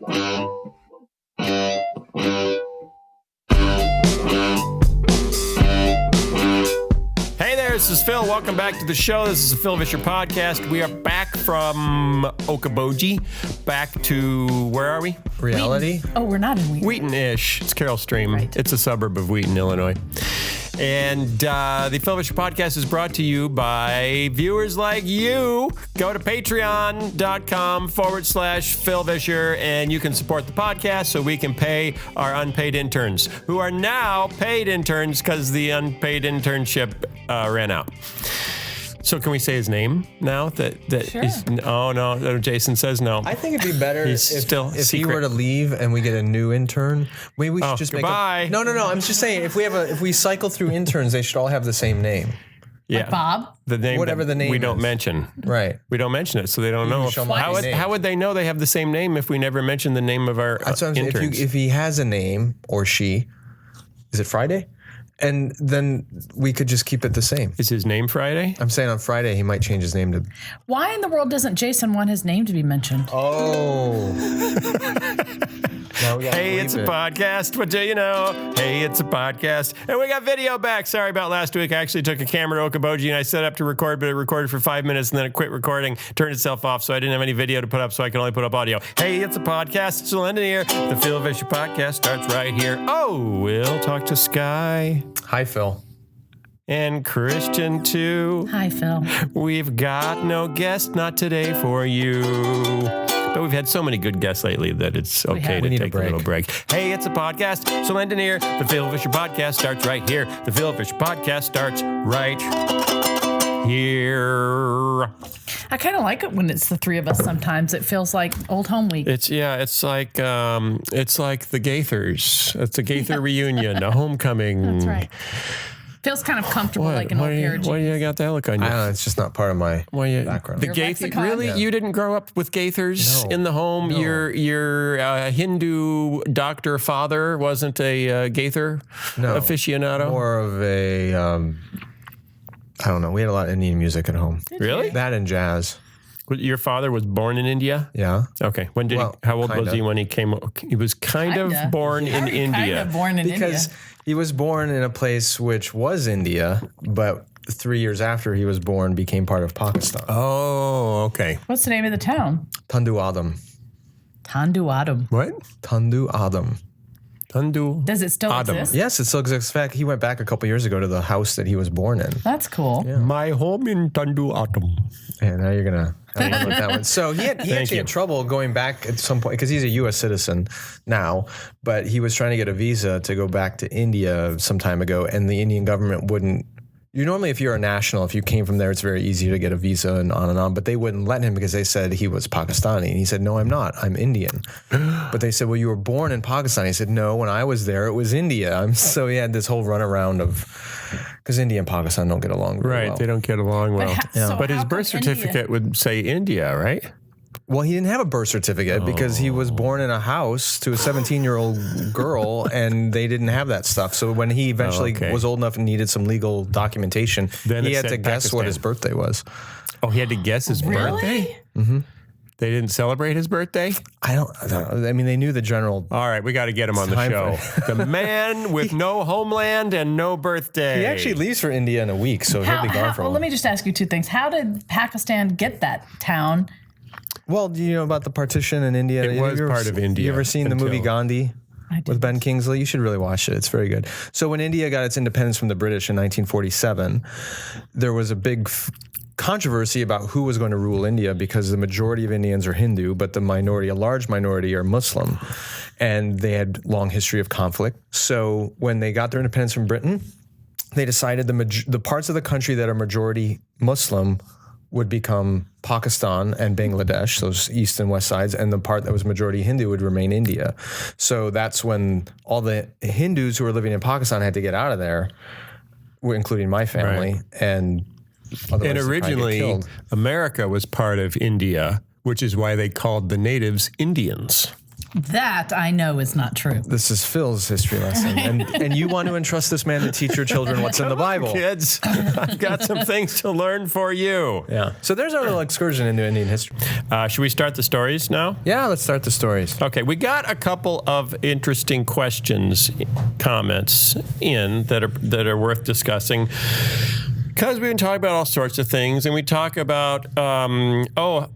Hey there, this is Phil. Welcome back to the show. This is the Phil Vischer Podcast. We are back from Okoboji, back to, where are we? Reality? Wheaton. Oh, we're not in Wheaton. Wheaton-ish. It's Carroll Stream. Right. It's a suburb of Wheaton, Illinois. And the Phil Vischer Podcast is brought to you by viewers like you. Go to patreon.com/Phil Vischer, and you can support the podcast so we can pay our unpaid interns, who are now paid interns because the unpaid internship ran out. So can we say his name now? Sure. Oh, no. Jason says no. I think it'd be better if he were to leave and we get a new intern. Maybe we should just goodbye. No. I'm just saying if we cycle through interns, they should all have the same name. Yeah. Like Bob? The name Whatever the name we don't is. mention. Right. We don't mention it, so they don't know. How would they know they have the same name if we never mention the name of our That's what I'm saying. interns? If he has a name, or she, is it Friday? And then we could just keep it the same. Is his name Friday? I'm saying on Friday he might change his name to... Why in the world doesn't Jason want his name to be mentioned? Oh. Hey, it's a podcast. What do you know? Hey, it's a podcast. And we got video back. Sorry about last week. I actually took a camera to Okoboji and I set up to record, but it recorded for 5 minutes and then it quit recording, turned itself off, so I didn't have any video to put up, so I could only put up audio. Hey, it's a podcast. It's Lyndon here. The Phil Vischer Podcast starts right here. Oh, we'll talk to Skye. Hi, Phil. And Christian, too. Hi, Phil. We've got no guest, not today for you. But we've had so many good guests lately that it's okay to take a little break. Hey, it's a podcast. So Lyndon here. The Phil Vischer Podcast starts right here. The Phil Vischer Podcast starts right here. I kind of like it when it's the three of us sometimes. It feels like old home week. It's like the Gaithers. It's a Gaither reunion, a homecoming. That's right. Feels kind of comfortable, like an old pair of jeans. Why do you got that look on you? I don't know. It's just not part of my background. The Gaither, really? Yeah. You didn't grow up with Gaithers in the home? No. Your Hindu doctor father wasn't a Gaither aficionado? More of a, I don't know. We had a lot of Indian music at home. Really? That and jazz. Your father was born in India? Yeah. Okay. When did how old was he when he came? He was kind of born in India. Kind of born in Because India. he was born in a place which was India, but 3 years after he was born became part of Pakistan. Oh, okay. What's the name of the town? Tandu Adam. Tandu Adam. What? Tandu Adam. Tandu. Does it still Adam. exist? Yes, it still exists. In fact, he went back a couple years ago to the house that he was born in. That's cool. Yeah. My home in Tandu Adam. And now you're going to have to look that one. So he actually had trouble going back at some point because he's a U.S. citizen now, but he was trying to get a visa to go back to India some time ago, and the Indian government wouldn't. Normally, if you're a national, if you came from there, it's very easy to get a visa and on, but they wouldn't let him because they said he was Pakistani. And he said, no, I'm not. I'm Indian. But they said, well, you were born in Pakistan. He said, no, when I was there, it was India. So he had this whole runaround of, because India and Pakistan don't get along very well. They don't get along well. But his birth certificate would say India, right? Well, he didn't have a birth certificate because he was born in a house to a 17-year-old girl, and they didn't have that stuff. So when he eventually was old enough and needed some legal documentation, then he had to guess Pakistan. what his birthday was. Oh, he had to guess his birthday? Mm-hmm. They didn't celebrate his birthday? I don't know. I mean, they knew the general. All right, we got to get him on the show. The man with no homeland and no birthday. He actually leaves for India in a week, so he'll be gone for a while. Well, let me just ask you two things. How did Pakistan get that town? Well, do you know about the partition in India? It was part of India. You ever seen the movie Gandhi with Ben Kingsley? You should really watch it. It's very good. So when India got its independence from the British in 1947, there was a big controversy about who was going to rule India because the majority of Indians are Hindu, but the minority, a large minority, are Muslim. And they had long history of conflict. So when they got their independence from Britain, they decided the parts of the country that are majority Muslim would become Pakistan and Bangladesh, those east and west sides, and the part that was majority Hindu would remain India. So that's when all the Hindus who were living in Pakistan had to get out of there, including my family, and originally America was part of India, which is why they called the natives Indians. That I know is not true. This is Phil's history lesson. And you want to entrust this man to teach your children what's in the Bible. Kids, I've got some things to learn for you. Yeah. So there's our little excursion into Indian history. Should we start the stories now? Yeah, let's start the stories. Okay, we got a couple of interesting questions, comments in that are worth discussing. Because we've been talking about all sorts of things, and we talk about,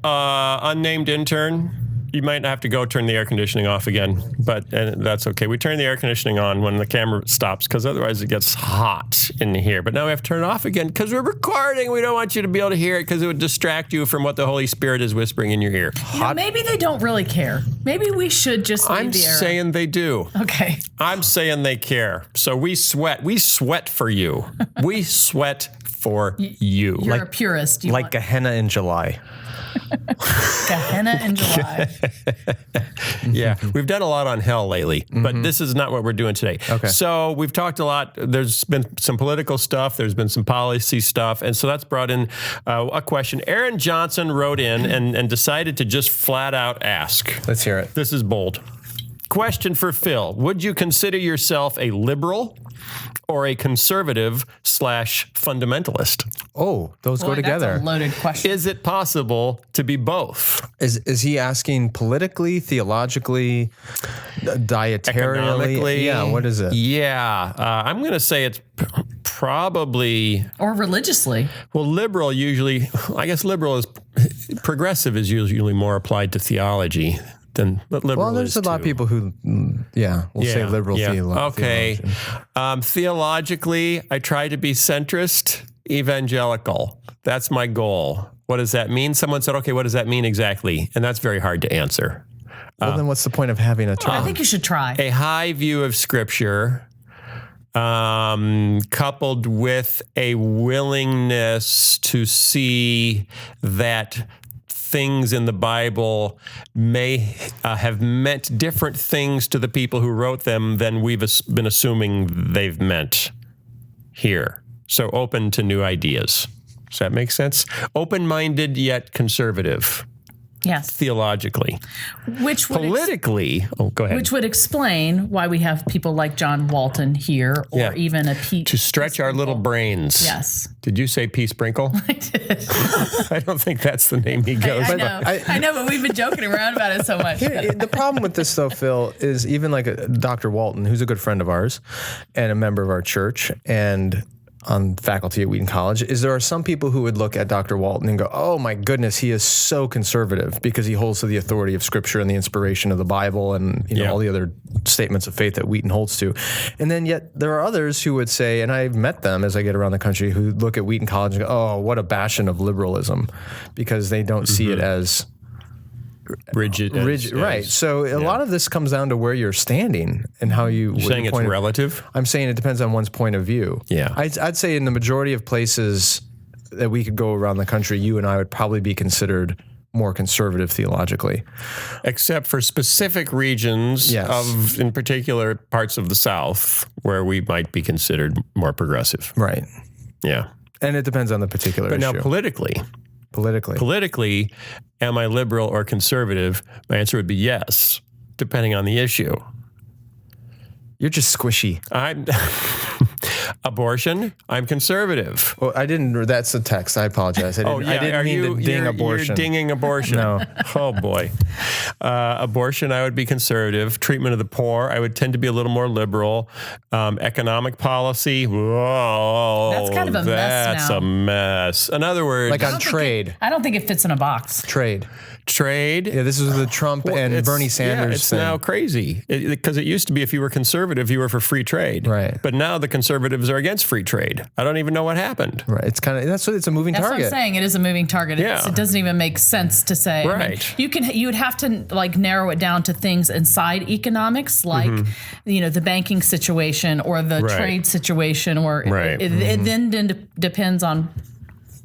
unnamed intern. You might have to go turn the air conditioning off again, but that's okay. We turn the air conditioning on when the camera stops, because otherwise it gets hot in here. But now we have to turn it off again because we're recording. We don't want you to be able to hear it because it would distract you from what the Holy Spirit is whispering in your ear. Maybe they don't really care. Maybe we should just leave the air. I'm saying they do. Okay. I'm saying they care. So we sweat. We sweat for you. We sweat for you. You're a purist. Like Gehenna in July. Gehenna in July. Yeah, we've done a lot on hell lately, but this is not what we're doing today. Okay. So we've talked a lot. There's been some political stuff. There's been some policy stuff. And so that's brought in a question. Aaron Johnson wrote in and decided to just flat out ask. Let's hear it. This is bold. Question for Phil. Would you consider yourself a liberal or a conservative/fundamentalist? Oh, those go together. That's a loaded question. Is it possible to be both? Is he asking politically, theologically, dietarily? Economically? Yeah, what is it? Yeah, I'm going to say it's probably... Or religiously. Well, liberal usually... I guess liberal is... Progressive is usually more applied to theology than liberal. Well, there's a lot of people who, we'll say liberal Okay. theologian. Theologically, I try to be centrist, evangelical. That's my goal. What does that mean? Someone said, okay, what does that mean exactly? And that's very hard to answer. Well, then what's the point of having a term? I think you should try. A high view of Scripture, coupled with a willingness to see that things in the Bible may have meant different things to the people who wrote them than we've been assuming they've meant here. So open to new ideas. Does that make sense? Open-minded yet conservative. Yes. Theologically. Which would politically, go ahead. Which would explain why we have people like John Walton here, or even a Pete. To stretch our little brains. Yes. Did you say Pea Sprinkle? I did. I don't think that's the name he goes I by. know. I know, but we've been joking around about it so much. The problem with this, though, Phil, is even like Dr. Walton, who's a good friend of ours and a member of our church and on faculty at Wheaton College, is there are some people who would look at Dr. Walton and go, oh my goodness, he is so conservative because he holds to the authority of Scripture and the inspiration of the Bible and all the other statements of faith that Wheaton holds to. And then yet there are others who would say, and I've met them as I get around the country, who look at Wheaton College and go, oh, what a bastion of liberalism, because they don't see it as rigid, right. So a lot of this comes down to where you're standing and how you... You're saying it's relative? I'm saying it depends on one's point of view. Yeah. I'd say in the majority of places that we could go around the country, you and I would probably be considered more conservative theologically. Except for specific regions of, in particular, parts of the South where we might be considered more progressive. Right. Yeah. And it depends on the particular issue. But now politically, am I liberal or conservative? My answer would be yes, depending on the issue. You're just squishy. I'm abortion. I'm conservative. Well, I didn't. That's the text. I apologize. I didn't mean to ding abortion. You're dinging abortion. No. Oh boy. Abortion. I would be conservative. Treatment of the poor. I would tend to be a little more liberal. Economic policy. Whoa. That's kind of a mess now. That's a mess. In other words, like on trade. I don't think it fits in a box. Trade. Yeah, this is the Trump and Bernie Sanders it's thing. now crazy. Because it used to be if you were conservative, you were for free trade. Right. But now the conservatives are against free trade. I don't even know what happened. Right. It's kind of, it's a moving target. That's what I'm saying. It is a moving target. Yeah. It doesn't even make sense to say. Right. I mean, you would have to like narrow it down to things inside economics, like, the banking situation or the trade situation, or it then depends on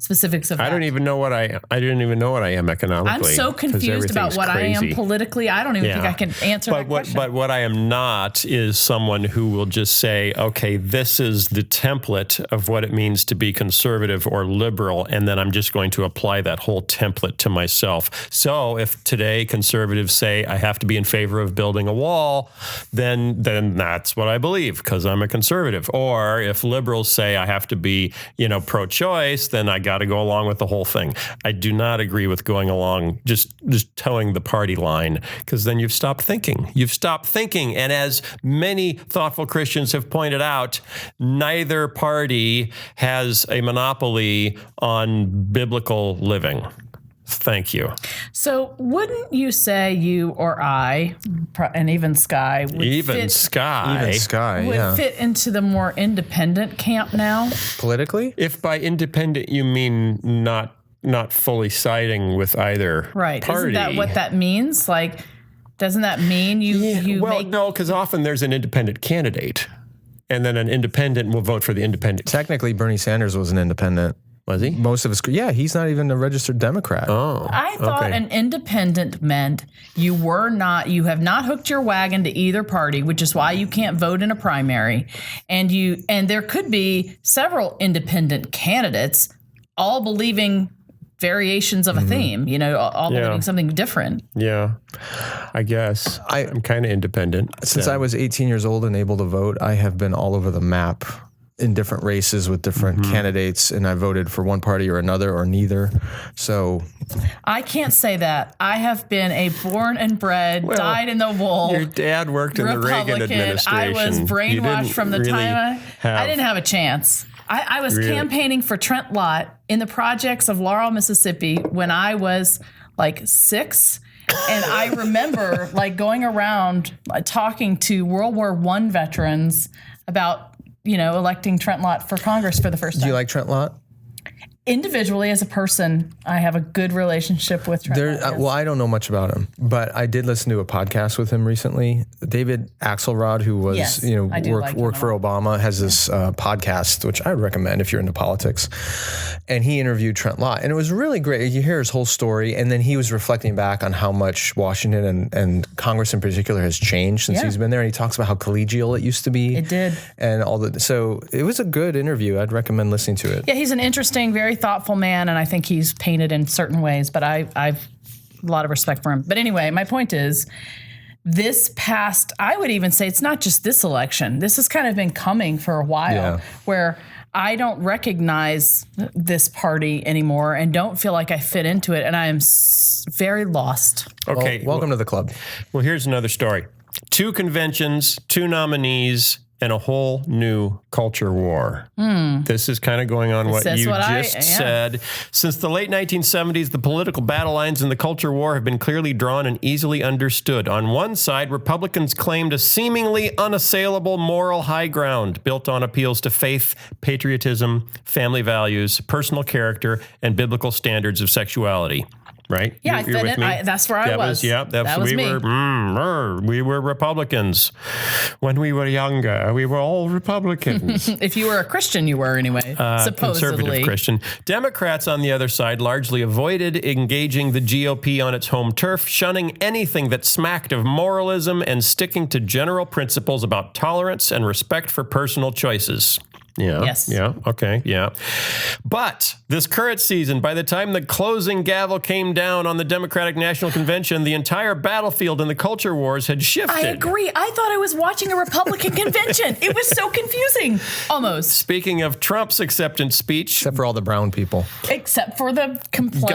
specifics of that. I didn't even know what I am economically. I'm so 'cause confused about everything's what I crazy. am politically. I don't even think I can answer that question. But what I am not is someone who will just say, okay, this is the template of what it means to be conservative or liberal, and then I'm just going to apply that whole template to myself. So if today conservatives say I have to be in favor of building a wall, then that's what I believe because I'm a conservative. Or if liberals say I have to be, pro-choice, then I got to go along with the whole thing. I do not agree with going along, just towing the party line, because then you've stopped thinking. And as many thoughtful Christians have pointed out, neither party has a monopoly on biblical living. Thank you. So wouldn't you say you or I, and even Skye, would fit into the more independent camp now? Politically? If by independent you mean not fully siding with either right. party. Isn't that what that means? Like, doesn't that mean no, because often there's an independent candidate, and then an independent will vote for the independent. Technically, Bernie Sanders was an independent. Was he? Most of his, he's not even a registered Democrat. Oh, I thought an independent meant you have not hooked your wagon to either party, which is why you can't vote in a primary. And there could be several independent candidates, all believing variations of a theme, all believing something different. Yeah, I guess. I'm kind of independent. Since I was 18 years old and able to vote, I have been all over the map in different races with different candidates, and I voted for one party or another or neither. So I can't say that. I have been a born and bred, dyed in the wool. Your dad worked in the Reagan administration. I was brainwashed from the time I didn't have a chance. I was campaigning for Trent Lott in the projects of Laurel, Mississippi when I was like 6. And I remember going around talking to World War I veterans about electing Trent Lott for Congress for the first time. Do you like Trent Lott? Individually, as a person, I have a good relationship with Trent Lott. Yes. Well, I don't know much about him, but I did listen to a podcast with him recently. David Axelrod, who was, worked for Obama, has this podcast, which I would recommend if you're into politics. And he interviewed Trent Lott, and it was really great. You hear his whole story, and then he was reflecting back on how much Washington and Congress in particular has changed since he's been there. And he talks about how collegial it used to be. It did. And so it was a good interview. I'd recommend listening to it. Yeah, he's an interesting, very thoughtful man, and I think he's painted in certain ways, but I've a lot of respect for him. But anyway, my point is, I would even say it's not just this election. This has kind of been coming for a while, where I don't recognize this party anymore and don't feel like I fit into it, and I am very lost. Okay. Welcome to the club. Well, here's another story. 2 conventions, 2 nominees, and a whole new culture war. This is kind of going on what you just said. Since the late 1970s, the political battle lines in the culture war have been clearly drawn and easily understood. On one side, Republicans claimed a seemingly unassailable moral high ground built on appeals to faith, patriotism, family values, personal character, and biblical standards of sexuality. Right? Yeah, You're with me? That's where I was. That was me. We were Republicans when we were younger. We were all Republicans. If you were a Christian, you were anyway. Supposedly, conservative Christian. Democrats, on the other side, largely avoided engaging the GOP on its home turf, shunning anything that smacked of moralism and sticking to general principles about tolerance and respect for personal choices. Yeah. Yes. Yeah. Okay. Yeah. But this current season, by the time the closing gavel came down on the Democratic National Convention, the entire battlefield in the culture wars had shifted. I agree. I thought I was watching a Republican convention. It was so confusing. Almost. Speaking of Trump's acceptance speech. Except for all the brown people. Except for the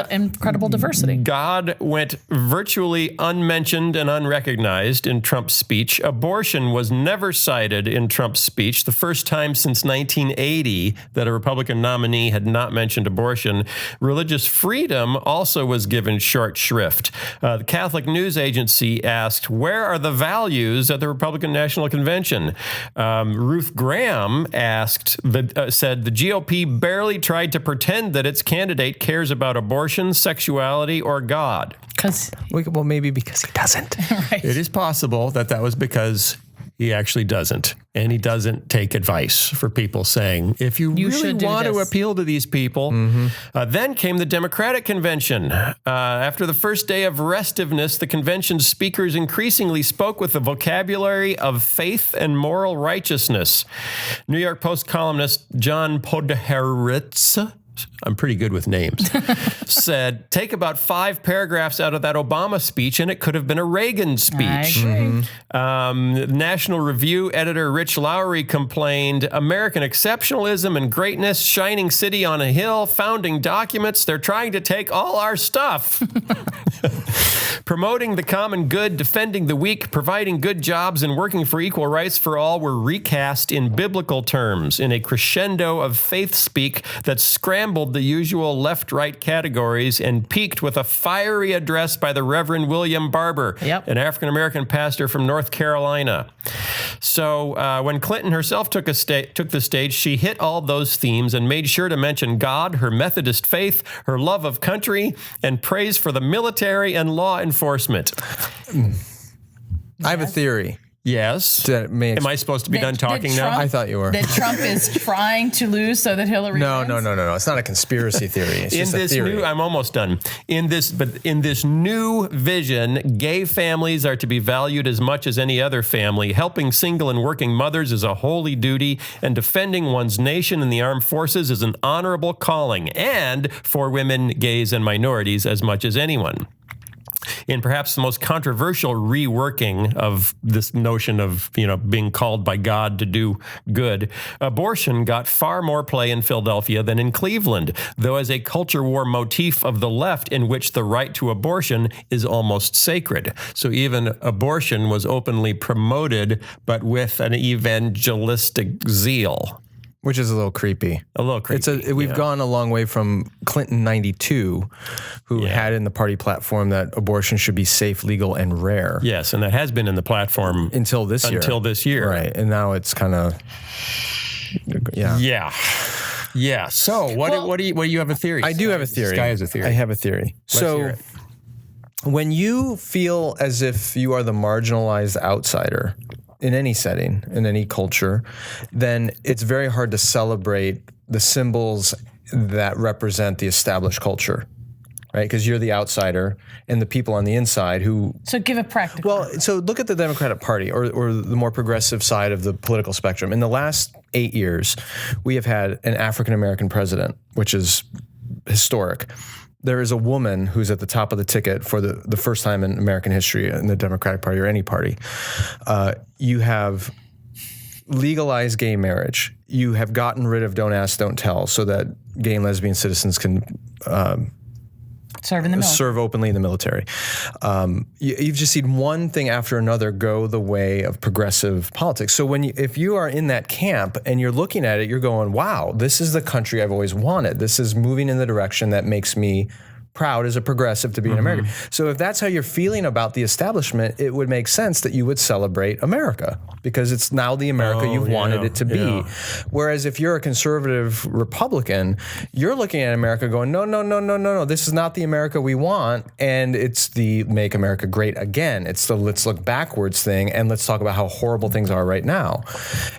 incredible diversity. God went virtually unmentioned and unrecognized in Trump's speech. Abortion was never cited in Trump's speech, the first time since 1980 that a Republican nominee had not mentioned abortion. Religious freedom also was given short shrift. The Catholic News Agency asked, where are the values at the Republican National Convention? Ruth Graham said the GOP barely tried to pretend that its candidate cares about abortion, sexuality, or God. Maybe because he doesn't. Right. It is possible that was because He actually doesn't. And he doesn't take advice for people saying, if you really want to appeal to these people. Then came the Democratic Convention. After the first day of restiveness, the convention's speakers increasingly spoke with the vocabulary of faith and moral righteousness. New York Post columnist John Podhoretz, I'm pretty good with names, said, take about 5 paragraphs out of that Obama speech and it could have been a Reagan speech. National Review editor Rich Lowry complained, American exceptionalism and greatness, shining city on a hill, founding documents, they're trying to take all our stuff. Promoting the common good, defending the weak, providing good jobs, and working for equal rights for all were recast in biblical terms in a crescendo of faith speak that scrambled the usual left-right categories and peaked with a fiery address by the Reverend William Barber, an African-American pastor from North Carolina. So when Clinton herself took the stage, she hit all those themes and made sure to mention God, her Methodist faith, her love of country, and praise for the military and law enforcement. I have a theory. Yes. Am I supposed to be done talking now? I thought you were. That Trump is trying to lose so that Hillary wins? No. It's not a conspiracy theory. It's just a theory. I'm almost done. In this new vision, gay families are to be valued as much as any other family. Helping single and working mothers is a holy duty, and defending one's nation in the armed forces is an honorable calling, and for women, gays, and minorities as much as anyone. In perhaps the most controversial reworking of this notion of, being called by God to do good, abortion got far more play in Philadelphia than in Cleveland, though as a culture war motif of the left in which the right to abortion is almost sacred. So even abortion was openly promoted, but with an evangelistic zeal. Which is a little creepy. We've gone a long way from Clinton 92, who had in the party platform that abortion should be safe, legal, and rare. Yes, and that has been in the platform until this year. Right, and now it's kind of Yeah. So what do you have a theory? I do have a theory. Skye has a theory. I have a theory. Let's hear it. When you feel as if you are the marginalized outsider in any setting, in any culture, then it's very hard to celebrate the symbols that represent the established culture, right? Because you're the outsider and the people on the inside who... So give a practical... Well, so look at the Democratic Party or the more progressive side of the political spectrum. In the last 8 years, we have had an African-American president, which is historic. There is a woman who's at the top of the ticket for the first time in American history in the Democratic Party or any party. You have legalized gay marriage. You have gotten rid of Don't Ask, Don't Tell so that gay and lesbian citizens can serve openly in the military. You've just seen one thing after another go the way of progressive politics. So if you are in that camp and you're looking at it, you're going, wow, this is the country I've always wanted. This is moving in the direction that makes me proud as a progressive to be an American. So if that's how you're feeling about the establishment, it would make sense that you would celebrate America because it's now the America you've wanted it to be. Whereas if you're a conservative Republican, you're looking at America going, no, this is not the America we want. And it's the Make America Great Again. It's the let's look backwards thing and let's talk about how horrible things are right now.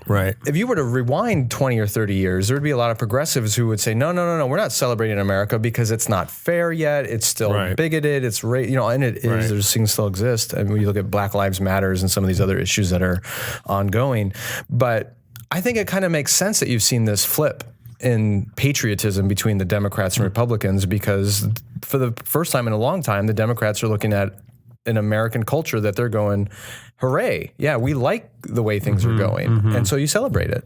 Right. If you were to rewind 20 or 30 years, there would be a lot of progressives who would say, no, we're not celebrating America because it's not fair yet. It's still bigoted. It's and it is. Those things still exist. And when you look at Black Lives Matters and some of these other issues that are ongoing, but I think it kind of makes sense that you've seen this flip in patriotism between the Democrats and Republicans because for the first time in a long time, the Democrats are looking at an American culture that they're going, hooray! Yeah, we like the way things are going, and so you celebrate it.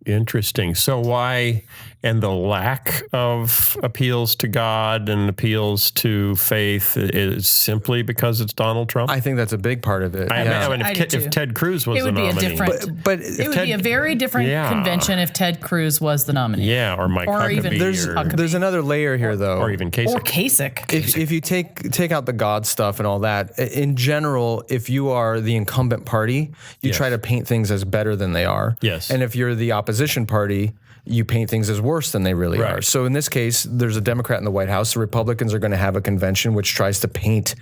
Interesting. So why, and the lack of appeals to God and appeals to faith is simply because it's Donald Trump? I think that's a big part of it. I mean, if Ted Cruz was the nominee. It would be a very different convention if Ted Cruz was the nominee. Yeah, or Mike Huckabee. There's another layer here, though. Or even Kasich. Or Kasich. If you take out the God stuff and all that, in general, if you are the incumbent party, you try to paint things as better than they are. Yes. And if you're the opposition party, you paint things as worse than they really are. So in this case, there's a Democrat in the White House. The Republicans are going to have a convention which tries to paint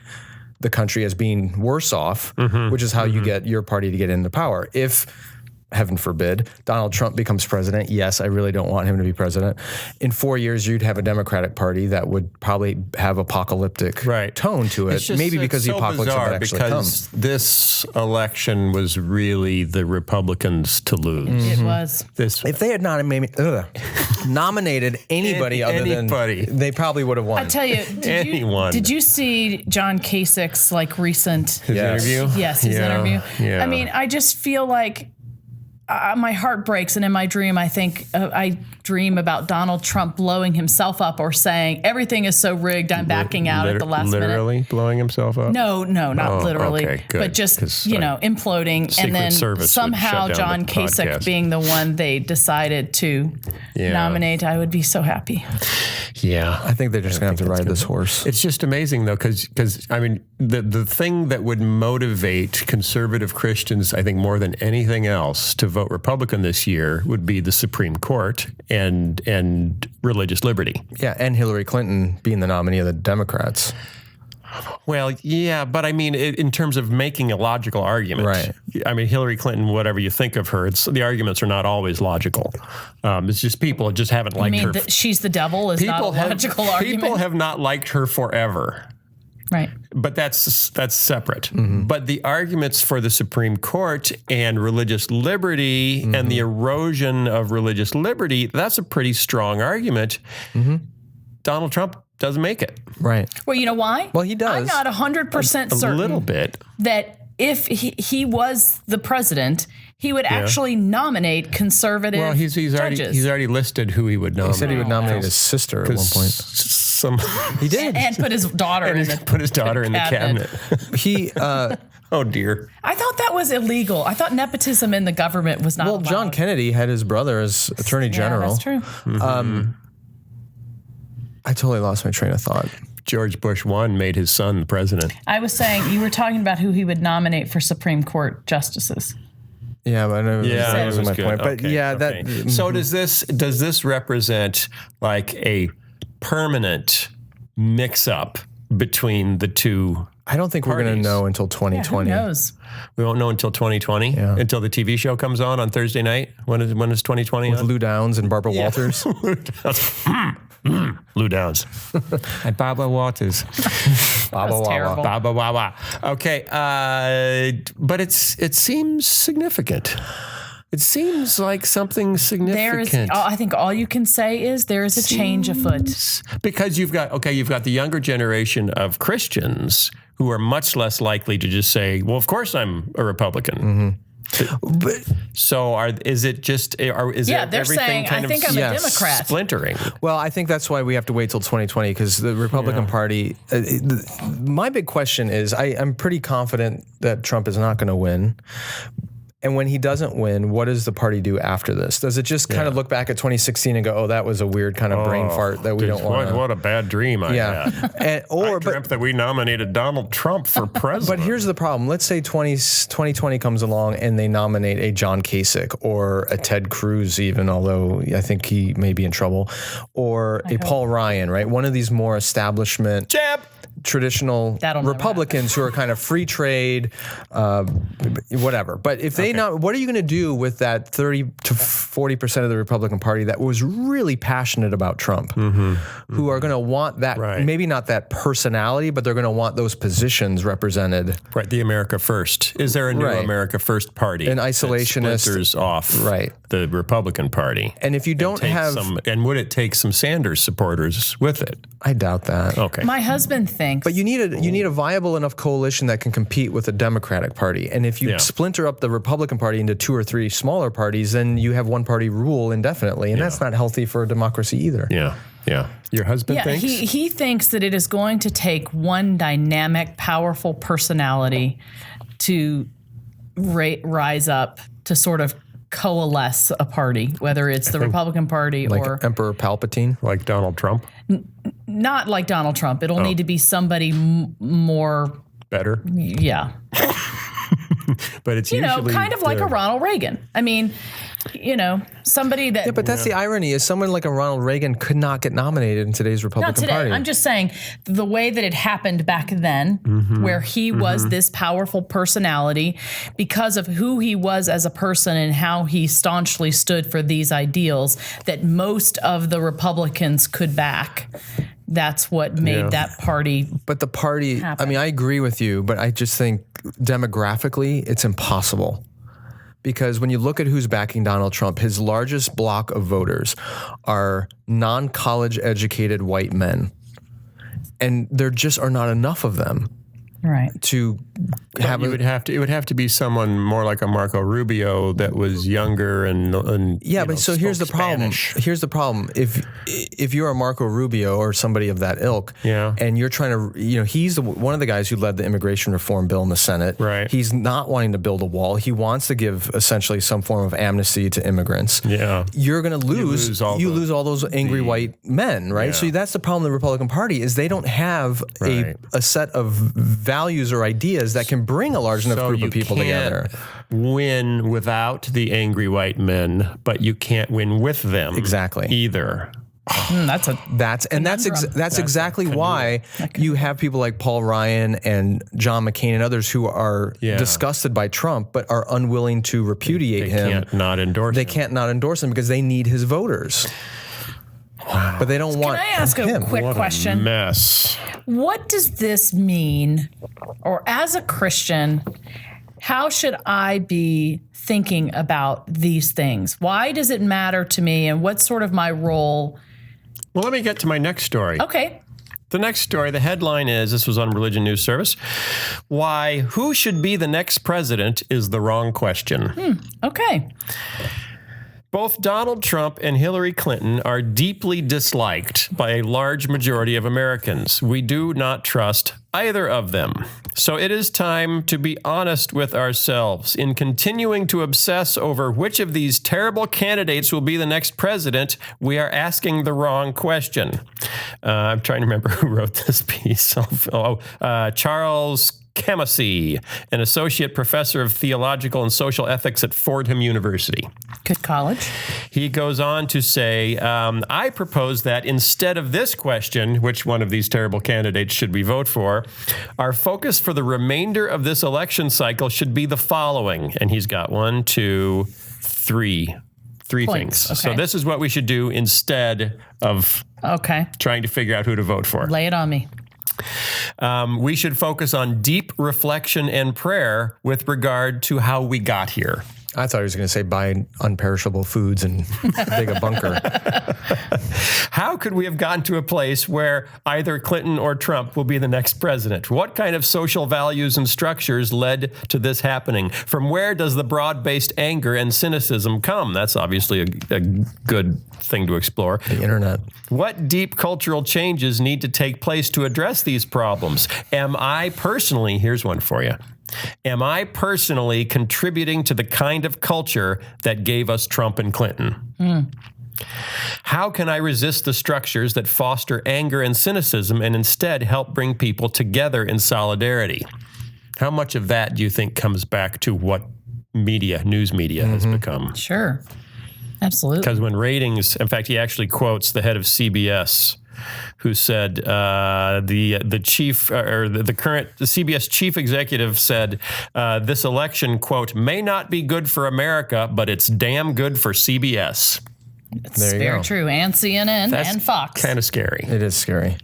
the country as being worse off, which is how you get your party to get into power. If, heaven forbid, Donald Trump becomes president, yes, I really don't want him to be president. In 4 years, you'd have a Democratic Party that would probably have apocalyptic tone to it. Maybe because the apocalypse would actually come. Because this election was really the Republicans to lose. It was. If they had not nominated anybody other than they probably would have won. I tell you, did you see John Kasich's recent interview? Yes, his interview. Yeah. I mean, I just feel like my heart breaks, and in my dream, I think I dream about Donald Trump blowing himself up or saying everything is so rigged, I'm backing out at the last minute. Literally blowing himself up? No, not literally, okay, good. But just imploding, and then somehow John Kasich being the one they decided to nominate. I would be so happy. Yeah, I think they're just going to have to ride this horse. It's just amazing though, because I mean, the thing that would motivate conservative Christians, I think more than anything else, to vote Republican this year would be the Supreme Court and religious liberty. Yeah, and Hillary Clinton being the nominee of the Democrats. Well, yeah, but I mean, in terms of making a logical argument, right? I mean, Hillary Clinton, whatever you think of her, the arguments are not always logical. It's just people just haven't liked her. She's the devil is not a logical argument. People have not liked her forever. Right. But that's separate. But the arguments for the Supreme Court and religious liberty and the erosion of religious liberty, that's a pretty strong argument. Donald Trump doesn't make it. Right. Well, you know why? Well, he does. I'm not 100% certain. A little bit. That if he was the president, he would actually nominate conservative judges. He's already listed who he would nominate. He said he would nominate his sister at one point. He did. And put his daughter in the cabinet. He oh dear. I thought that was illegal. I thought nepotism in the government was not allowed. John Kennedy had his brother as Attorney General. That's true. I totally lost my train of thought. George Bush 1 made his son the president. I was saying, you were talking about who he would nominate for Supreme Court justices. Yeah, but that was my point. But that. So does this represent like a permanent mix-up between the two? I don't think we're going to know until 2020. Who knows? We won't know until 2020. Yeah. Until the TV show comes on Thursday night. When is 2020? With Lou Downs and Barbara Walters. Lou Downs and Barbara Walters. Baba Wawa. Okay, but it seems significant. It seems like something significant. I think all you can say is there is a change afoot. Because you've got the younger generation of Christians who are much less likely to just say, well, of course I'm a Republican. So is it they're saying, I think I'm a Democrat. Splintering? Well, I think that's why we have to wait till 2020 because the Republican Party, my big question is, I'm pretty confident that Trump is not going to win. And when he doesn't win, what does the party do after this? Does it just kind of look back at 2016 and go, oh, that was a weird kind of brain fart that we don't want? What a bad dream I had. I dreamt that we nominated Donald Trump for president. But here's the problem. Let's say 2020 comes along and they nominate a John Kasich or a Ted Cruz even, although I think he may be in trouble, or Paul Ryan, right? One of these more establishment... traditional Republicans who are kind of free trade, whatever. But if they what are you going to do with that 30 to 40% of the Republican Party that was really passionate about Trump, who are going to want that, maybe not that personality, but they're going to want those positions represented. Right, the America First. Is there a new America First party? An isolationist. Splinters off the Republican Party. And if you don't have... and would it take some Sanders supporters with it? I doubt that. Okay. My husband thinks. But you need a viable enough coalition that can compete with the Democratic Party. And if you splinter up the Republican Party into 2 or 3 smaller parties, then you have one party rule indefinitely. And that's not healthy for a democracy either. Yeah. Yeah. Your husband thinks? He thinks that it is going to take one dynamic, powerful personality to rise up to sort of coalesce a party, whether it's the Republican Party or Emperor Palpatine, like Donald Trump. Not like Donald Trump. It'll need to be somebody more better. Yeah. But it's usually kind of like a Ronald Reagan. I mean, somebody that... Yeah, but that's the irony, is someone like a Ronald Reagan could not get nominated in today's Republican Not today. Party. I'm just saying the way that it happened back then, where he was this powerful personality because of who he was as a person and how he staunchly stood for these ideals that most of the Republicans could back. That's what made that party. But the party, happen. I mean, I agree with you, but I just think demographically, it's impossible. Because when you look at who's backing Donald Trump, his largest block of voters are non-college educated white men. And there just are not enough of them. Right. To have it would have to be someone more like a Marco Rubio that was younger and yeah, but so here's the problem. Here's the problem. If you're a Marco Rubio or somebody of that ilk, and you're trying to, he's one of the guys who led the immigration reform bill in the Senate. Right. He's not wanting to build a wall. He wants to give essentially some form of amnesty to immigrants. Yeah. You're going to lose. You lose all those angry white men, right? Yeah. So that's the problem with the Republican Party is they don't have a set of values or ideas that can bring a large enough group of people together. Win without the angry white men, but you can't win with them either. That's exactly why you have people like Paul Ryan and John McCain and others who are disgusted by Trump but are unwilling to repudiate him. They can't not endorse him. They can't not endorse him because they need his voters. But they don't want him. Can I ask a quick question? Mess. What does this mean? Or as a Christian, how should I be thinking about these things? Why does it matter to me, and what's sort of my role? Well, let me get to my next story. Okay. The next story, the headline is, this was on Religion News Service, why who should be the next president is the wrong question. Okay. Both Donald Trump and Hillary Clinton are deeply disliked by a large majority of Americans. We do not trust either of them. So it is time to be honest with ourselves. In continuing to obsess over which of these terrible candidates will be the next president, we are asking the wrong question. I'm trying to remember who wrote this piece. Charles Kamasi, an associate professor of theological and social ethics at Fordham University. Good college. He goes on to say, I propose that instead of this question, which one of these terrible candidates should we vote for, our focus for the remainder of this election cycle should be the following. And he's got 1, 2, 3 things. Okay. So this is what we should do instead of trying to figure out who to vote for. Lay it on me. We should focus on deep reflection and prayer with regard to how we got here. I thought he was going to say buy unperishable foods and dig a bunker. How could we have gotten to a place where either Clinton or Trump will be the next president? What kind of social values and structures led to this happening? From where does the broad-based anger and cynicism come? That's obviously a good thing to explore. The internet. What deep cultural changes need to take place to address these problems? Am I personally, here's one for you. Am I personally contributing to the kind of culture that gave us Trump and Clinton? How can I resist the structures that foster anger and cynicism and instead help bring people together in solidarity? How much of that do you think comes back to what news media has become? Sure. Absolutely. Because when ratings, in fact, he actually quotes the head of CBS, who said the current CBS chief executive said this election, quote, may not be good for America, but it's damn good for CBS. It's very true. And CNN and Fox. Kind of scary. It is scary.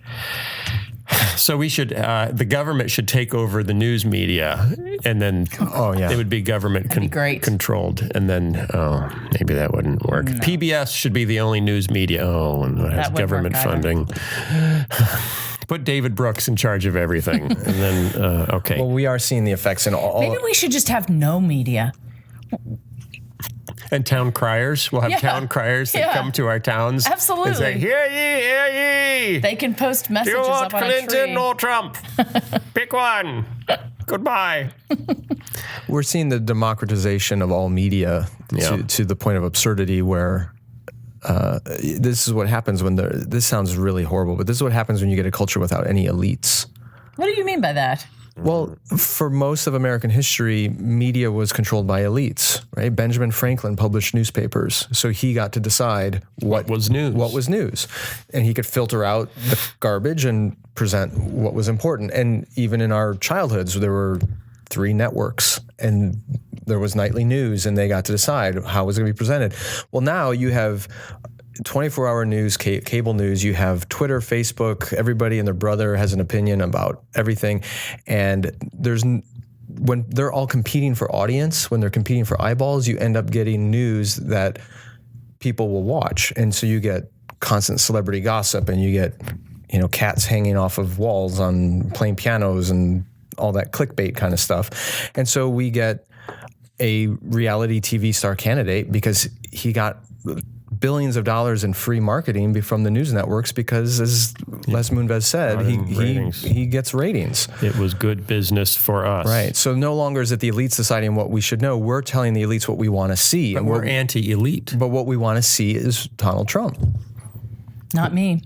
So we should, the government should take over the news media, and then it would be government controlled, and then maybe that wouldn't work. No. PBS should be the only news media. And it has government funding. Put David Brooks in charge of everything, and then Well, we are seeing the effects in all. Maybe we should just have no media. And town criers. We'll have town criers that come to our towns. Absolutely. And say, hear ye, hear ye. They can post messages up on a tree. Do you want Clinton or Trump? Pick one. Goodbye. We're seeing the democratization of all media to the point of absurdity where this is what happens when this sounds really horrible, but this is what happens when you get a culture without any elites. What do you mean by that? Well, for most of American history, media was controlled by elites, right? Benjamin Franklin published newspapers, so he got to decide what was news. What was news, and he could filter out the garbage and present what was important. And even in our childhoods, there were 3 networks, and there was nightly news, and they got to decide how it was going to be presented. Well, now you have 24-hour news, cable news. You have Twitter, Facebook. Everybody and their brother has an opinion about everything, and when they're all competing for audience, when they're competing for eyeballs, you end up getting news that people will watch, and so you get constant celebrity gossip, and you get cats hanging off of walls on playing pianos and all that clickbait kind of stuff, and so we get a reality TV star candidate because he got billions of dollars in free marketing from the news networks because, as Les Moonves said, he gets ratings. It was good business for us. Right. So no longer is it the elites deciding what we should know. We're telling the elites what we want to see. But we're anti-elite. But what we want to see is Donald Trump. Not me.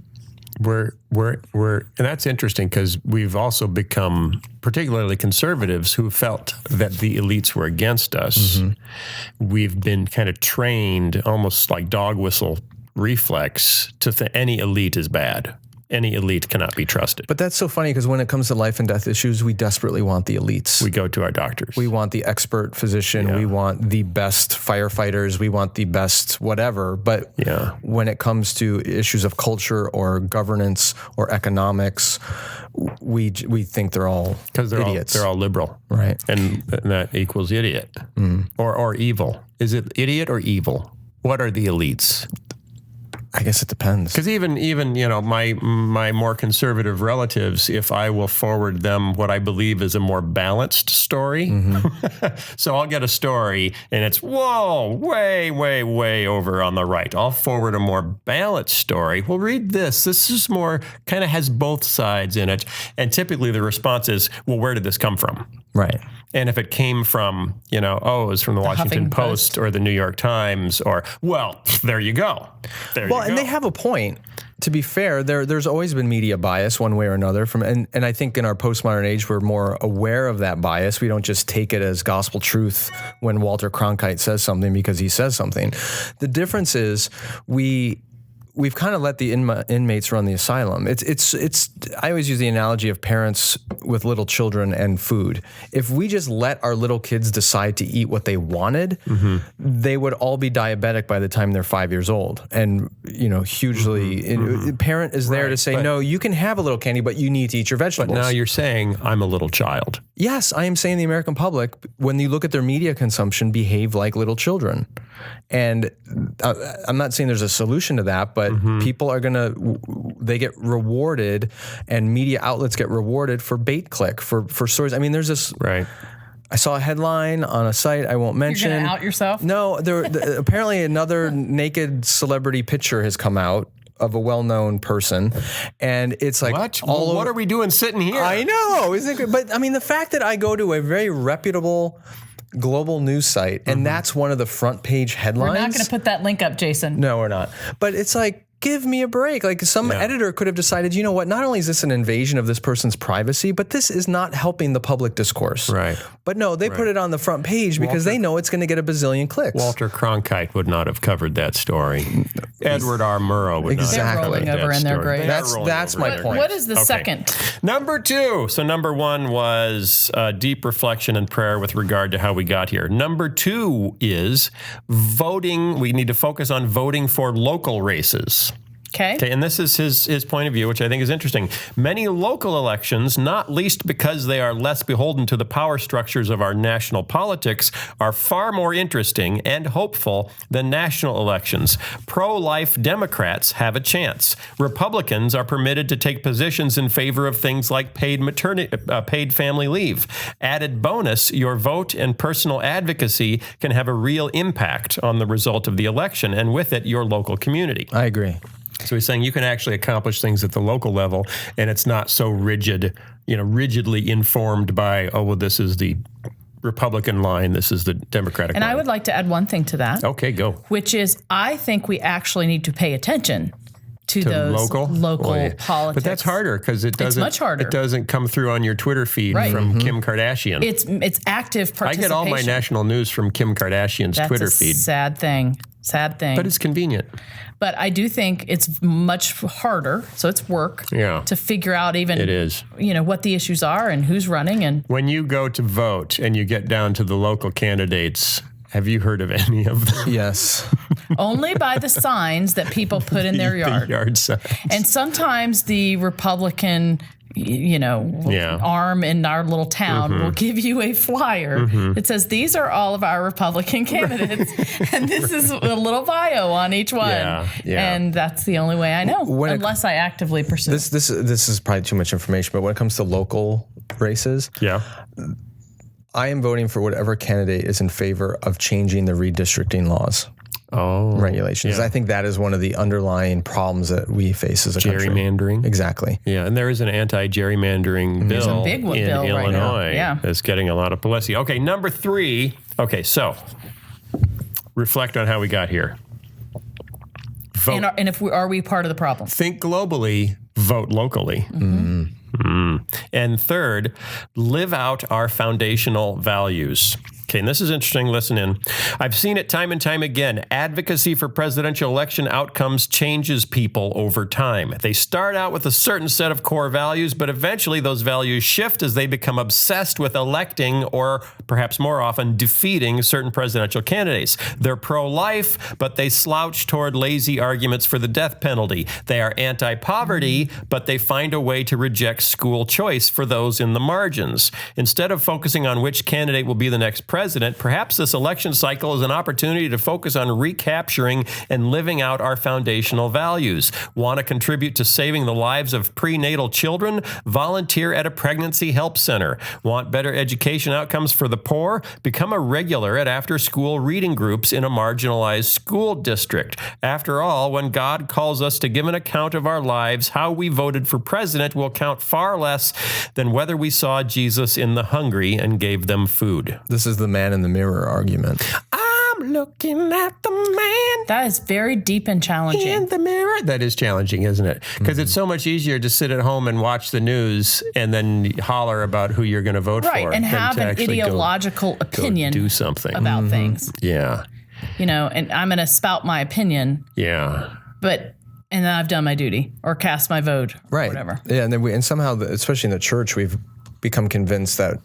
We're and that's interesting because we've also become, particularly conservatives who felt that the elites were against us. Mm-hmm. We've been kind of trained, almost like dog whistle reflex, to think any elite is bad. Any elite cannot be trusted. But that's so funny because when it comes to life and death issues, we desperately want the elites. We go to our doctors. We want the expert physician. Yeah. We want the best firefighters. We want the best whatever. But when it comes to issues of culture or governance or economics, we think they're all idiots. They're all liberal. Right. And that equals idiot. Or evil. Is it idiot or evil? What are the elites? I guess it depends. Because even my more conservative relatives, if I will forward them what I believe is a more balanced story, so I'll get a story and it's way over on the right. I'll forward a more balanced story. Well, read this. This is more kind of has both sides in it, and typically the response is, well, where did this come from? Right. And if it came from, it was from the Washington Post or the New York Times there you go. And they have a point. To be fair, there's always been media bias one way or another. And I think in our postmodern age, we're more aware of that bias. We don't just take it as gospel truth when Walter Cronkite says something because he says something. The difference is we've kind of let the inmates run the asylum. It's. I always use the analogy of parents with little children and food. If we just let our little kids decide to eat what they wanted, they would all be diabetic by the time they're 5 years old. And hugely, parent is there to say, no, you can have a little candy, but you need to eat your vegetables. But now you're saying I'm a little child. Yes, I am saying the American public, when you look at their media consumption, behave like little children. And I'm not saying there's a solution to that, but people are they get rewarded, and media outlets get rewarded for bait click, for stories. I mean, there's this. Right. I saw a headline on a site I won't mention. You're going to out yourself? No, apparently another naked celebrity picture has come out of a well-known person, and it's like what are we doing sitting here? I know, isn't it good? But I mean, the fact that I go to a very reputable global news site, and that's one of the front page headlines. We're not going to put that link up, Jason. No, we're not. But it's like, give me a break. Like some editor could have decided, you know what, not only is this an invasion of this person's privacy, but this is not helping the public discourse. Right. But no, they put it on the front page because they know it's going to get a bazillion clicks. Walter Cronkite would not have covered that story. Edward R. Murrow would not have covered that over in their story. grave. That's my point. What is the second? Number 2. So number 1 was deep reflection and prayer with regard to how we got here. Number 2 is voting. We need to focus on voting for local races. Okay, and this is his point of view, which I think is interesting. Many local elections, not least because they are less beholden to the power structures of our national politics, are far more interesting and hopeful than national elections. Pro-life Democrats have a chance. Republicans are permitted to take positions in favor of things like paid family leave. Added bonus, your vote and personal advocacy can have a real impact on the result of the election, and with it, your local community. I agree. So he's saying you can actually accomplish things at the local level, and it's not so rigidly informed by, this is the Republican line, this is the Democratic line. And I would like to add one thing to that. Okay, go. Which is, I think we actually need to pay attention to those local politics. But that's harder because it doesn't. It's much harder. It doesn't come through on your Twitter feed from Kim Kardashian. It's active participation. I get all my national news from Kim Kardashian's Twitter feed. Sad thing. But it's convenient. But I do think it's much harder, so it's work to figure out even what the issues are and who's running. And when you go to vote and you get down to the local candidates, have you heard of any of them? Yes. Only by the signs that people put in their yard. The yard signs. And sometimes the Republican arm in our little town will give you a flyer. It says, these are all of our Republican candidates. And this is a little bio on each one. And that's the only way I know, unless I actively pursue. This is probably too much information, but when it comes to local races, I am voting for whatever candidate is in favor of changing the redistricting laws. Regulations. I think that is one of the underlying problems that we face as a country. Gerrymandering. Exactly. Yeah, and there is an anti-gerrymandering bill in Illinois right that's getting a lot of publicity. Okay, number 3. Okay, so reflect on how we got here. Vote. And are we part of the problem? Think globally, vote locally. And third, live out our foundational values. Okay, and this is interesting. Listen in. I've seen it time and time again. Advocacy for presidential election outcomes changes people over time. They start out with a certain set of core values, but eventually those values shift as they become obsessed with electing or perhaps more often defeating certain presidential candidates. They're pro-life, but they slouch toward lazy arguments for the death penalty. They are anti-poverty, but they find a way to reject school choice for those in the margins. Instead of focusing on which candidate will be the next president, perhaps this election cycle is an opportunity to focus on recapturing and living out our foundational values. Want to contribute to saving the lives of prenatal children? Volunteer at a pregnancy help center. Want better education outcomes for the poor? Become a regular at after-school reading groups in a marginalized school district. After all, when God calls us to give an account of our lives, how we voted for president will count far less than whether we saw Jesus in the hungry and gave them food. This is the man in the mirror argument. I'm looking at the man. That is very deep and challenging. In the mirror. That is challenging, isn't it? Because it's so much easier to sit at home and watch the news and then holler about who you're going to vote for. Right, and have an ideological opinion do something about things. Yeah. And I'm going to spout my opinion. Yeah. And then I've done my duty or cast my vote or whatever. Yeah, and somehow, especially in the church, we've become convinced that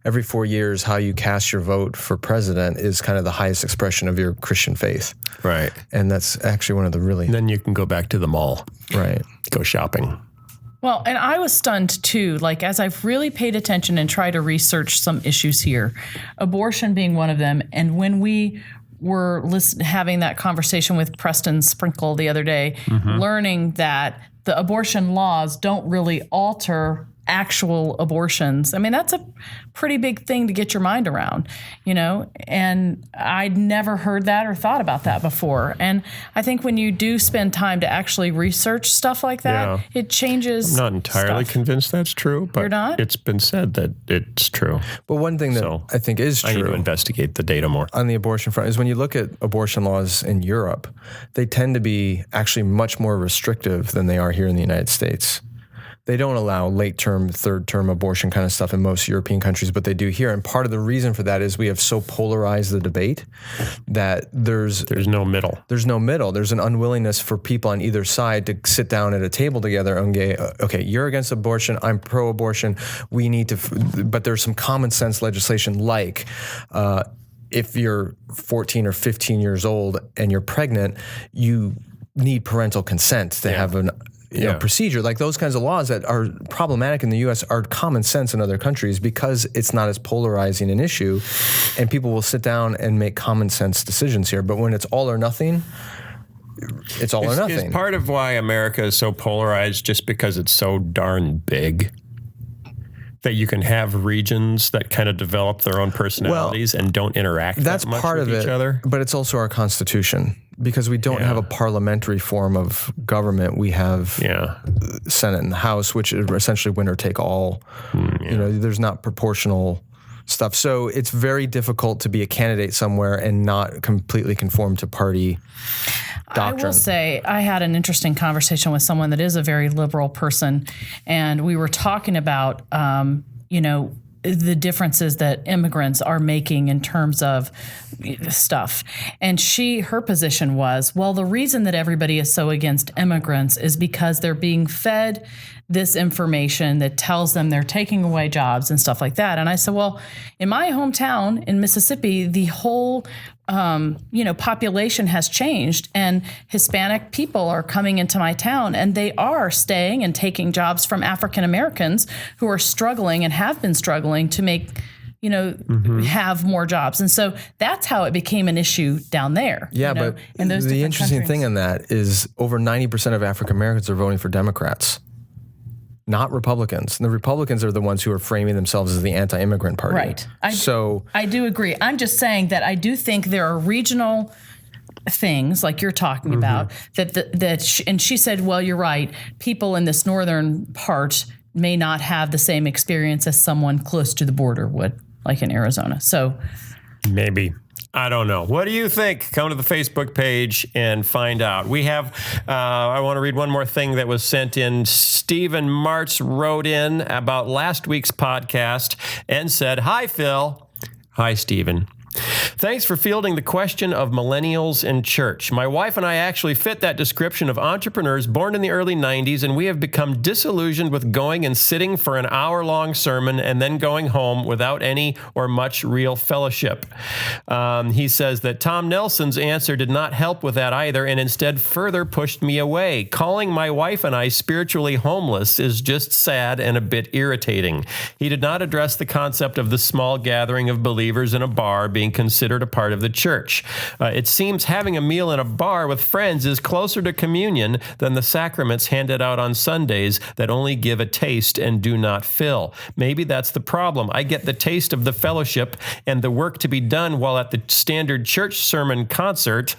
every 4 years, how you cast your vote for president is kind of the highest expression of your Christian faith. Right. And that's actually one of the really... And then you can go back to the mall. Right. Go shopping. Well, and I was stunned too, as I've really paid attention and tried to research some issues here, abortion being one of them. And when we were having that conversation with Preston Sprinkle the other day, learning that the abortion laws don't really alter actual abortions. I mean, that's a pretty big thing to get your mind around, and I'd never heard that or thought about that before. And I think when you do spend time to actually research stuff like that, it changes. I'm not entirely convinced that's true, but you're not? It's been said that it's true. But one thing that I think is true, I need to investigate the data more on the abortion front, is when you look at abortion laws in Europe, they tend to be actually much more restrictive than they are here in the United States. They don't allow late-term, third-term abortion kind of stuff in most European countries, but they do here. And part of the reason for that is we have so polarized the debate that there's no middle. There's no middle. There's an unwillingness for people on either side to sit down at a table together and go, okay, you're against abortion, I'm pro-abortion. We need to, but there's some common sense legislation like if you're 14 or 15 years old and you're pregnant, you need parental consent to have an procedure. Like those kinds of laws that are problematic in the U.S. are common sense in other countries because it's not as polarizing an issue, and people will sit down and make common sense decisions here. But when it's all or nothing, it's all or nothing. Is part of why America is so polarized just because it's so darn big? That you can have regions that kind of develop their own personalities and don't interact that much with each other? But it's also our Constitution. Because we don't have a parliamentary form of government, we have Senate and the House, which is essentially winner take all. There's not proportional stuff. So it's very difficult to be a candidate somewhere and not completely conform to party doctrine. I will say I had an interesting conversation with someone that is a very liberal person, and we were talking about, the differences that immigrants are making in terms of stuff. And her position was, well, the reason that everybody is so against immigrants is because they're being fed this information that tells them they're taking away jobs and stuff like that. And I said, well, in my hometown in Mississippi, the whole population has changed, and Hispanic people are coming into my town, and they are staying and taking jobs from African Americans who are struggling and have been struggling to make, have more jobs. And so that's how it became an issue down there. Yeah, but in those the interesting countries. thing in that is over 90% of African Americans are voting for Democrats, not Republicans. And the Republicans are the ones who are framing themselves as the anti-immigrant party. Right. I do agree. I'm just saying that I do think there are regional things like you're talking about and she said, well, you're right. People in this northern part may not have the same experience as someone close to the border would, like in Arizona. So maybe. I don't know. What do you think? Come to the Facebook page and find out. We have, I want to read one more thing that was sent in. Stephen Martz wrote in about last week's podcast and said, hi, Phil. Hi, Stephen. Thanks for fielding the question of millennials in church. My wife and I actually fit that description of entrepreneurs born in the early 90s, and we have become disillusioned with going and sitting for an hour-long sermon and then going home without any or much real fellowship. He says that Tom Nelson's answer did not help with that either, and instead further pushed me away. Calling my wife and I spiritually homeless is just sad and a bit irritating. He did not address the concept of the small gathering of believers in a bar being considered a part of the church. It seems having a meal in a bar with friends is closer to communion than the sacraments handed out on Sundays that only give a taste and do not fill. Maybe that's the problem. I get the taste of the fellowship and the work to be done while at the standard church sermon/concert,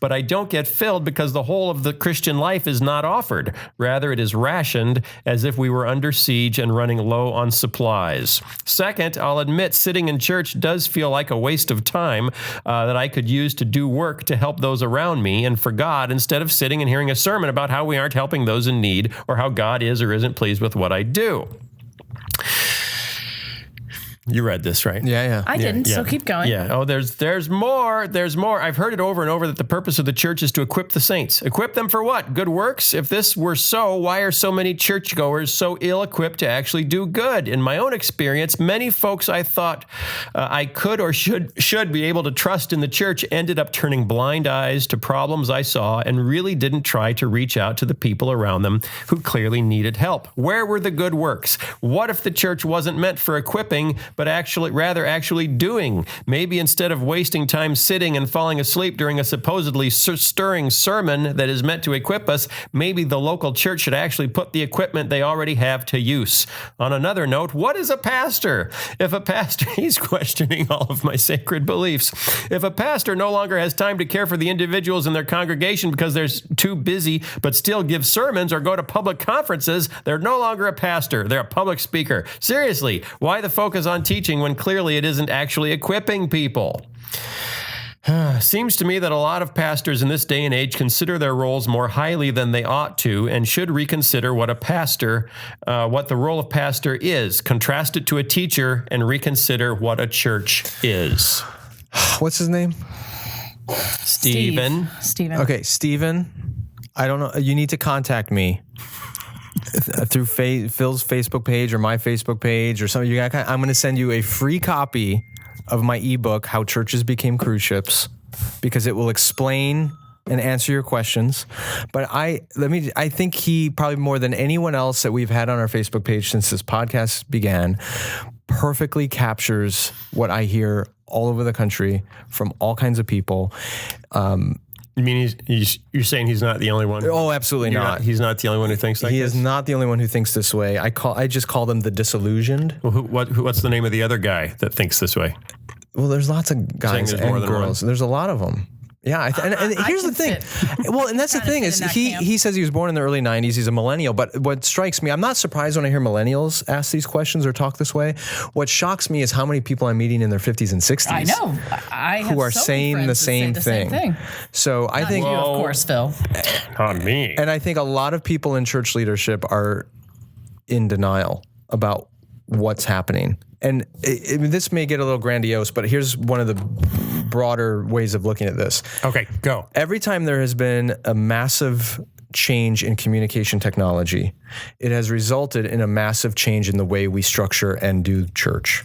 but I don't get filled because the whole of the Christian life is not offered. Rather, it is rationed as if we were under siege and running low on supplies. Second, I'll admit sitting in church does feel like a waste of time that I could use to do work to help those around me and for God, instead of sitting and hearing a sermon about how we aren't helping those in need or how God is or isn't pleased with what I do. You read this, right? Yeah. I didn't, so keep going. Yeah. Oh, there's more. There's more. I've heard it over and over that the purpose of the church is to equip the saints. Equip them for what? Good works? If this were so, why are so many churchgoers so ill-equipped to actually do good? In my own experience, many folks I thought I could or should be able to trust in the church ended up turning blind eyes to problems I saw and really didn't try to reach out to the people around them who clearly needed help. Where were the good works? What if the church wasn't meant for equipping, but actually doing? Maybe instead of wasting time sitting and falling asleep during a supposedly stirring sermon that is meant to equip us, maybe the local church should actually put the equipment they already have to use. On another note, what is a pastor? If a pastor, he's questioning all of my sacred beliefs. If a pastor no longer has time to care for the individuals in their congregation because they're too busy, but still give sermons or go to public conferences, they're no longer a pastor. They're a public speaker. Seriously, why the focus on teaching when clearly it isn't actually equipping people? Seems to me that a lot of pastors in this day and age consider their roles more highly than they ought to and should reconsider what the role of pastor is. Contrast it to a teacher and reconsider what a church is. What's his name? Stephen. Okay, Stephen. I don't know. You need to contact me through Phil's Facebook page or my Facebook page or something. I'm going to send you a free copy of my ebook, How Churches Became Cruise Ships, because it will explain and answer your questions. But I think he, probably more than anyone else that we've had on our Facebook page since this podcast began, perfectly captures what I hear all over the country from all kinds of people. You mean you're saying he's not the only one? Oh, absolutely not. He's not the only one who thinks like this? He is not the only one who thinks this way. I just call them the disillusioned. Well, what's the name of the other guy that thinks this way? Well, there's lots of guys and girls. There's a lot of them. Yeah, and here's the thing. Well, and that's the thing is he says he was born in the early 90s. He's a millennial. But what strikes me, I'm not surprised when I hear millennials ask these questions or talk this way. What shocks me is how many people I'm meeting in their 50s and 60s. I know. Who are saying the same thing. So I think, you, of course, Phil. Not me. And I think a lot of people in church leadership are in denial about what's happening. And this may get a little grandiose, but here's one of the broader ways of looking at this. Okay, go. Every time there has been a massive change in communication technology, it has resulted in a massive change in the way we structure and do church.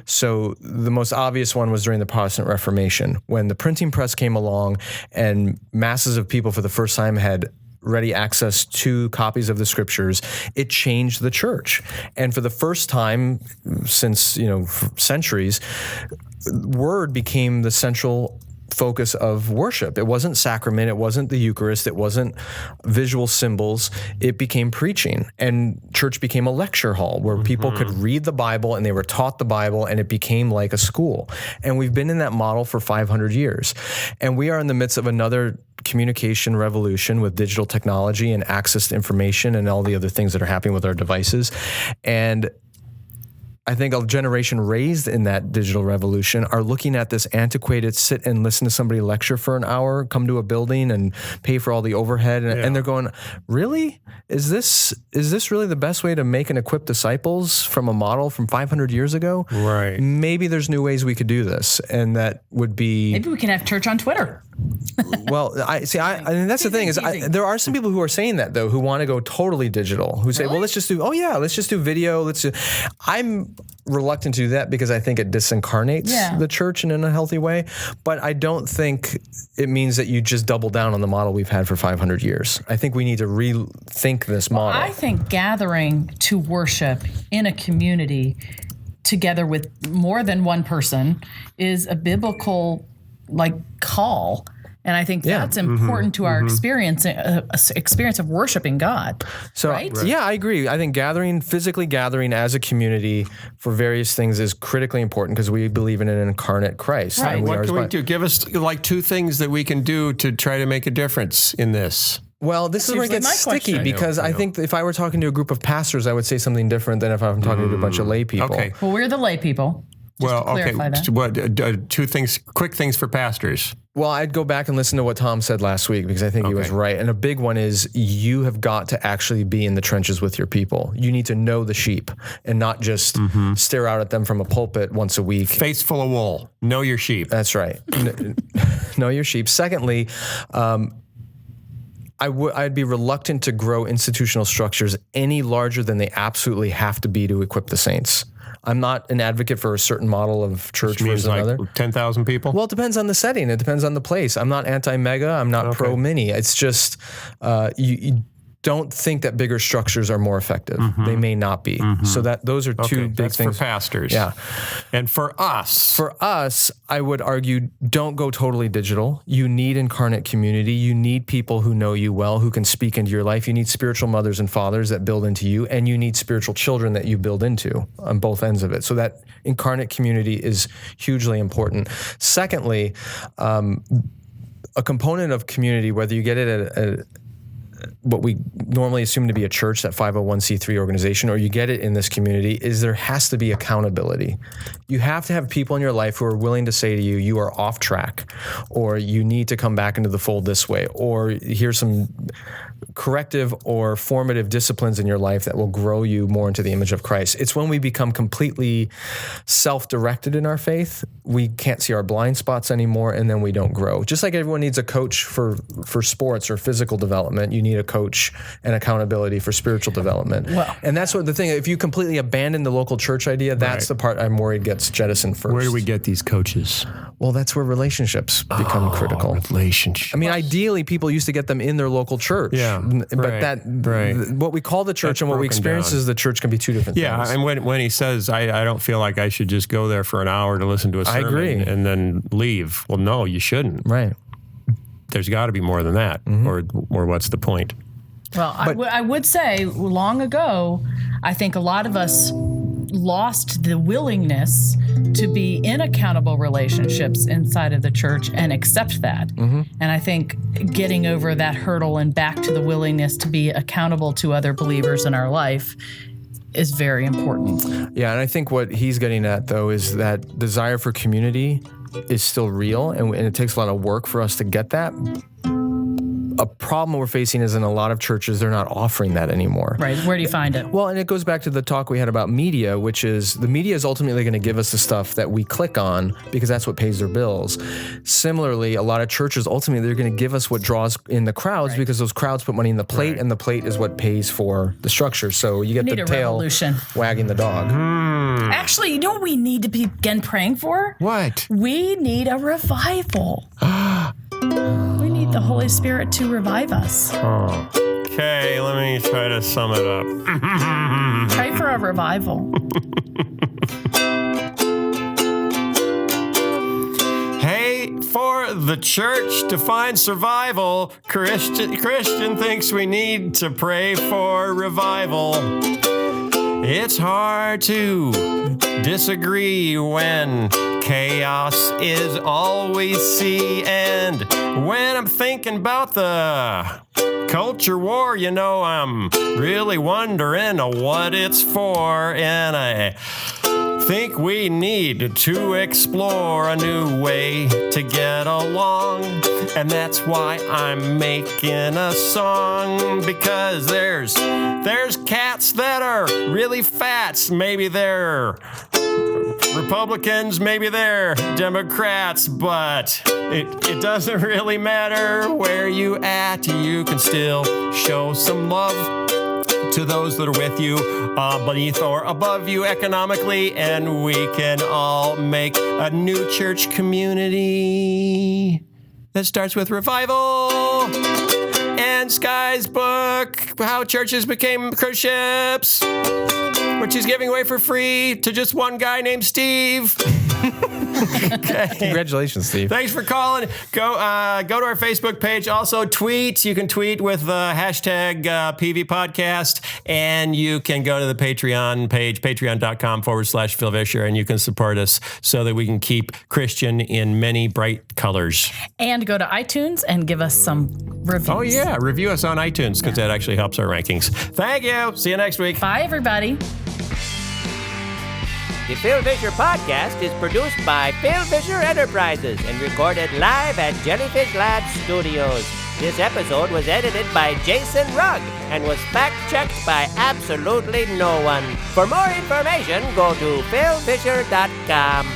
So the most obvious one was during the Protestant Reformation, when the printing press came along and masses of people for the first time had ready access to copies of the scriptures. It changed the church. And for the first time since, centuries, word became the central focus of worship. It wasn't sacrament. It wasn't the Eucharist. It wasn't visual symbols. It became preaching, and church became a lecture hall where people could read the Bible and they were taught the Bible, and it became like a school. And we've been in that model for 500 years. And we are in the midst of another communication revolution with digital technology and access to information and all the other things that are happening with our devices. And I think a generation raised in that digital revolution are looking at this antiquated sit and listen to somebody lecture for an hour, come to a building and pay for all the overhead. And they're going, really? Is this really the best way to make and equip disciples from a model from 500 years ago? Right. Maybe there's new ways we could do this. And that would be... Maybe we can have church on Twitter. Well, I mean, that's the thing is there are some people who are saying that, though, who want to go totally digital, who say, well, let's just do video. I'm reluctant to do that because I think it disincarnates the church in a healthy way. But I don't think it means that you just double down on the model we've had for 500 years. I think we need to rethink this model. I think gathering to worship in a community together with more than one person is a biblical call. And I think that's important to our experience of worshiping God. So, right? Yeah, I agree. I think physically gathering as a community for various things is critically important because we believe in an incarnate Christ. Right. What can we do? Give us 2 things that we can do to try to make a difference in this. Well, this is where it gets sticky because I think if I were talking to a group of pastors, I would say something different than if I'm talking to a bunch of lay people. Okay. Well, we're the lay people. What 2 things, quick things for pastors? Well, I'd go back and listen to what Tom said last week because I think he was right. And a big one is you have got to actually be in the trenches with your people. You need to know the sheep and not just stare out at them from a pulpit once a week. Face full of wool. Know your sheep. That's right. Know your sheep. Secondly, I'd be reluctant to grow institutional structures any larger than they absolutely have to be to equip the saints. I'm not an advocate for a certain model of church versus another. 10,000 people? Well, it depends on the setting. It depends on the place. I'm not anti-mega. I'm not pro-mini. It's just you don't think that bigger structures are more effective. They may not be. So those are 2 big that's things. for pastors. Yeah. And for us? For us, I would argue don't go totally digital. You need incarnate community. You need people who know you well, who can speak into your life. You need spiritual mothers and fathers that build into you, and you need spiritual children that you build into on both ends of it. So that incarnate community is hugely important. Secondly, a component of community, whether you get it at what we normally assume to be a church, that 501c3 organization, or you get it in this community, is there has to be accountability. You have to have people in your life who are willing to say to you, you are off track, or you need to come back into the fold this way, or here's some corrective or formative disciplines in your life that will grow you more into the image of Christ. It's when we become completely self-directed in our faith, we can't see our blind spots anymore, and then we don't grow. Just like everyone needs a coach for sports or physical development, you need a coach and accountability for spiritual development. Well, and that's what the thing, if you completely abandon the local church idea, that's the part I'm worried gets jettisoned first. Where do we get these coaches? Well, that's where relationships become critical. Relationships. I mean, ideally, people used to get them in their local church. Yeah. But what we call the church and what we experience as the church can be 2 different things. Yeah, and when he says, I don't feel like I should just go there for an hour to listen to a sermon and then leave. Well, no, you shouldn't. Right. There's got to be more than that, or what's the point? Well, I would say long ago, I think a lot of us lost the willingness to be in accountable relationships inside of the church and accept that. And I think getting over that hurdle and back to the willingness to be accountable to other believers in our life is very important. Yeah, and I think what he's getting at, though, is that desire for community is still real, and it takes a lot of work for us to get that. A problem we're facing is in a lot of churches, they're not offering that anymore. Right. Where do you find it? Well, and it goes back to the talk we had about media, which is the media is ultimately going to give us the stuff that we click on because that's what pays their bills. Similarly, a lot of churches, ultimately, they're going to give us what draws in the crowds because those crowds put money in the plate, and the plate is what pays for the structure. So you get the tail wagging the dog. Actually, you know what we need to begin praying for? What? We need a revival. We need the Holy Spirit to revive us. Okay, let me try to sum it up. Pray for a revival. Hey, for the church to find survival, Christian thinks we need to pray for revival. It's hard to disagree when chaos is all we see, and when I'm thinking about the culture war, you know, I'm really wondering what it's for, and I think we need to explore a new way to get along, and that's why I'm making a song, because there's cats that are really fat. Maybe they're Republicans, maybe they're Democrats, but it doesn't really matter where you at. You can still show some love to those that are with you, beneath or above you economically, and we can all make a new church community that starts with revival. And Skye's book, How Churches Became Cruise Ships, which he's giving away for free to just one guy named Steve. Okay. Congratulations, Steve. Thanks for calling. Go to our Facebook page. Also, tweet. You can tweet with hashtag PV Podcast, and you can go to the Patreon page, patreon.com/Phil Vischer, and you can support us so that we can keep Christian in many bright colors. And go to iTunes and give us some reviews. Oh, yeah. Review us on iTunes because that actually helps our rankings. Thank you. See you next week. Bye, everybody. The Phil Vischer Podcast is produced by Phil Vischer Enterprises and recorded live at Jellyfish Lab Studios. This episode was edited by Jason Rugg and was fact-checked by absolutely no one. For more information, go to philvischer.com.